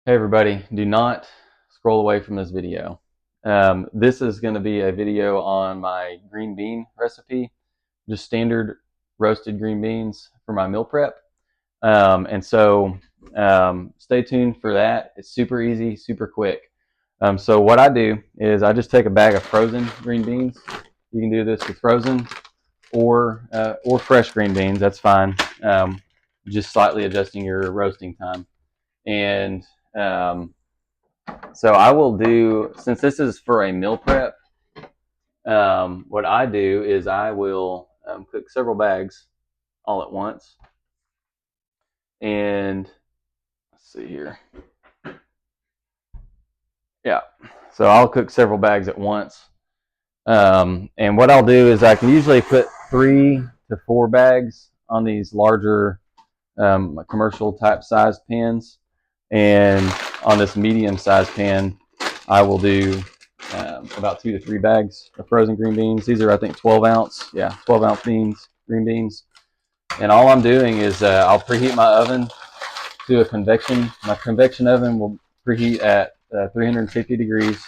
Hey everybody, do not scroll away from this video. This is going to be a video on my green bean recipe, just standard roasted green beans for my meal prep. Stay tuned for that. It's super easy, super quick. So what I do is I just take a bag of frozen green beans. You can do this with frozen or fresh green beans. That's fine. Just slightly adjusting your roasting time. And So I will do, since this is for a meal prep, what I do is I will cook several bags all at once. And let's see here. Yeah. So I'll cook several bags at once. And what I'll do is I can usually put 3 to 4 bags on these larger commercial type sized pans. And on this medium sized pan, I will do about 2 to 3 bags of frozen green beans. These are, I think, 12 ounce. Yeah, 12 ounce green beans. And all I'm doing is I'll preheat my oven to a convection. My convection oven will preheat at 350 degrees.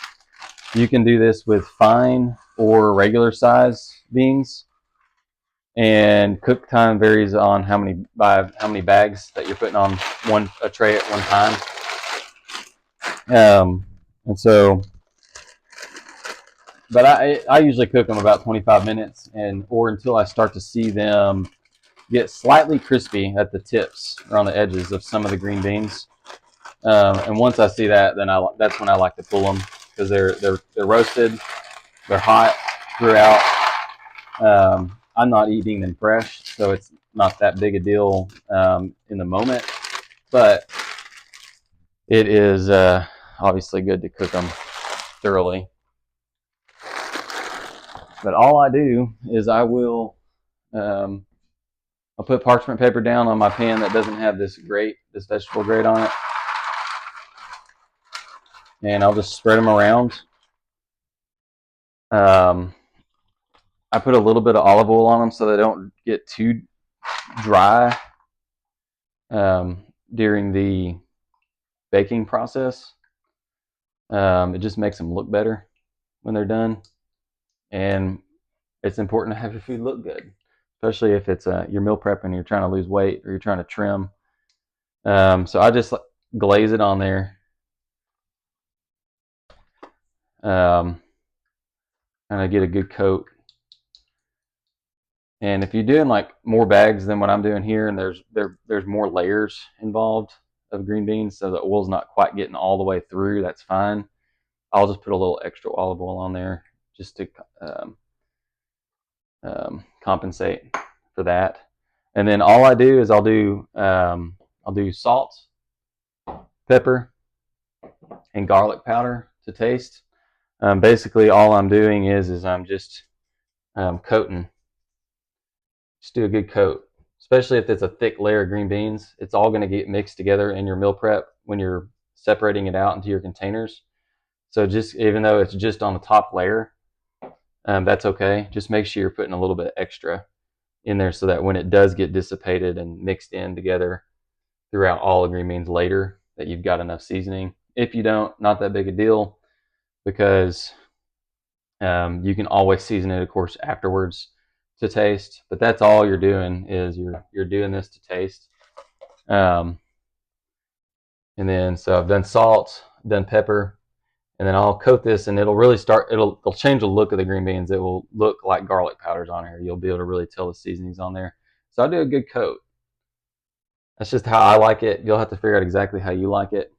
You can do this with fine or regular size beans. And cook time varies on how many bags that you're putting on a tray at one time. And so But I usually cook them about 25 minutes or until I start to see them get slightly crispy at the tips or on the edges of some of the green beans. And once I see that, then that's when I like to pull them because they're roasted, they're hot throughout. I'm not eating them fresh, so it's not that big a deal in the moment, but it is obviously good to cook them thoroughly. But all I do is I'll put parchment paper down on my pan that doesn't have this vegetable grate on it, and I'll just spread them around. I put a little bit of olive oil on them so they don't get too dry during the baking process. It just makes them look better when they're done, and it's important to have your food look good, especially if it's your meal prep and you're trying to lose weight or you're trying to trim. So I just glaze it on there. Kind of get a good coat. And if you're doing like more bags than what I'm doing here, and there's more layers involved of green beans, so the oil's not quite getting all the way through, that's fine. I'll just put a little extra olive oil on there just to compensate for that. And then all I do is I'll do salt, pepper, and garlic powder to taste. Basically, all I'm doing is I'm just coating. Just do a good coat, especially if it's a thick layer of green beans. It's all going to get mixed together in your meal prep when you're separating it out into your containers. So just even though it's just on the top layer, that's okay. Just make sure you're putting a little bit extra in there so that when it does get dissipated and mixed in together throughout all the green beans later, that you've got enough seasoning. If you don't, not that big a deal, because you can always season it, of course, afterwards to taste. But that's all you're doing is you're doing this to taste. Um, and then so I've done salt, done pepper, and then I'll coat this, and it'll change the look of the green beans. It will look like garlic powder's on here. You'll be able to really tell the seasoning's on there. So I do a good coat. That's just how I like it. You'll have to figure out exactly how you like it.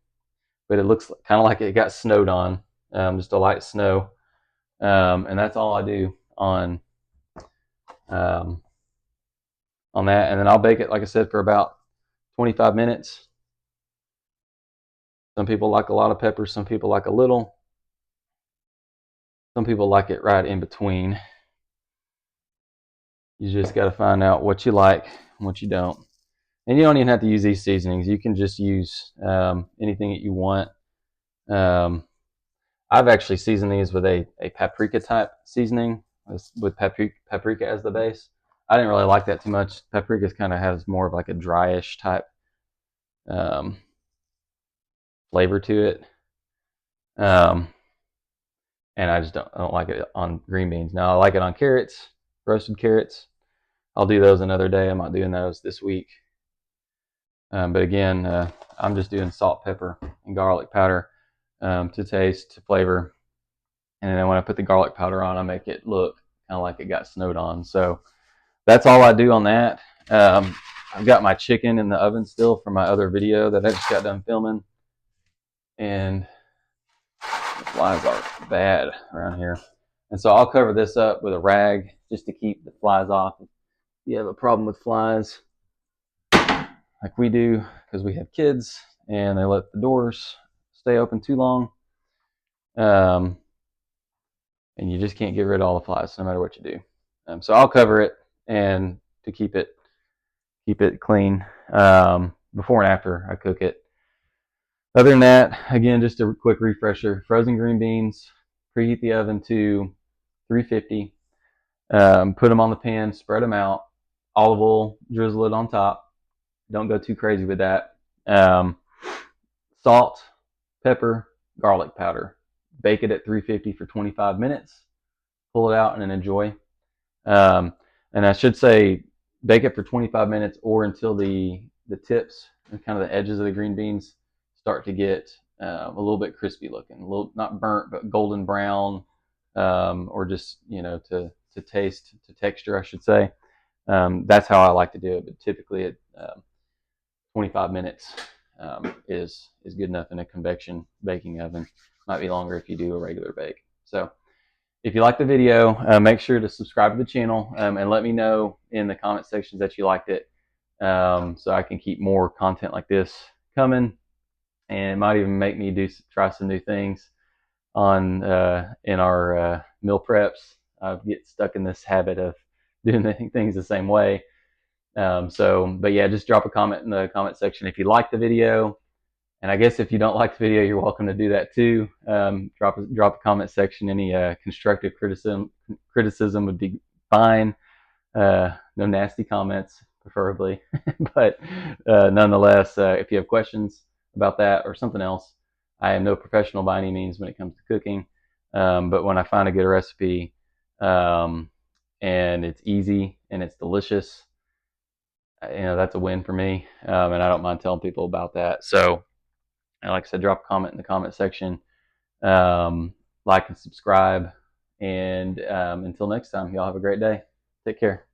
But it looks kind of like it got snowed on, just a light snow. And that's all I do um, on that. And then I'll bake it, like I said, for about 25 minutes. Some people like a lot of pepper. Some people like a little. Some people like it right in between. You just got to find out what you like and what you don't. And you don't even have to use these seasonings. You can just use anything that you want. I've actually seasoned these with a paprika type seasoning with paprika as the base. I didn't really like that too much. Paprika kind of has more of like a dryish type um, flavor to it. And I just don't like it on green beans. Now I like it on carrots, roasted carrots. I'll do those another day. I'm not doing those this week. But again, I'm just doing salt, pepper, and garlic powder to taste, to flavor. And then when I put the garlic powder on, I make it look kind of like it got snowed on. So that's all I do on that. I've got my chicken in the oven still from my other video that I just got done filming. And the flies are bad around here. And so I'll cover this up with a rag just to keep the flies off. If you have a problem with flies, like we do, because we have kids and they let the doors stay open too long, and you just can't get rid of all the flies no matter what you do. So I'll cover it and to keep it clean before and after I cook it. Other than that, again, just a quick refresher: frozen green beans, preheat the oven to 350. Put them on the pan, spread them out, olive oil, drizzle it on top. Don't go too crazy with that. Salt, pepper, garlic powder. Bake it at 350 for 25 minutes. Pull it out and enjoy. And I should say, bake it for 25 minutes or until the tips and kind of the edges of the green beans start to get a little bit crispy looking, a little not burnt but golden brown, or just to taste, to texture, I should say. That's how I like to do it. But typically, at 25 minutes is good enough in a convection baking oven. Might be longer if you do a regular bake. So if you like the video, make sure to subscribe to the channel and let me know in the comment sections that you liked it, so I can keep more content like this coming, and it might even make me try some new things on in our meal preps. I get stuck in this habit of doing things the same way. But yeah, just drop a comment in the comment section if you like the video. And I guess if you don't like the video, you're welcome to do that too. Drop a comment section. Any constructive criticism would be fine. No nasty comments, preferably. But nonetheless, if you have questions about that or something else, I am no professional by any means when it comes to cooking. But when I find a good recipe and it's easy and it's delicious, that's a win for me. And I don't mind telling people about that. So, and like I said, drop a comment in the comment section. Like and subscribe. And until next time, y'all have a great day. Take care.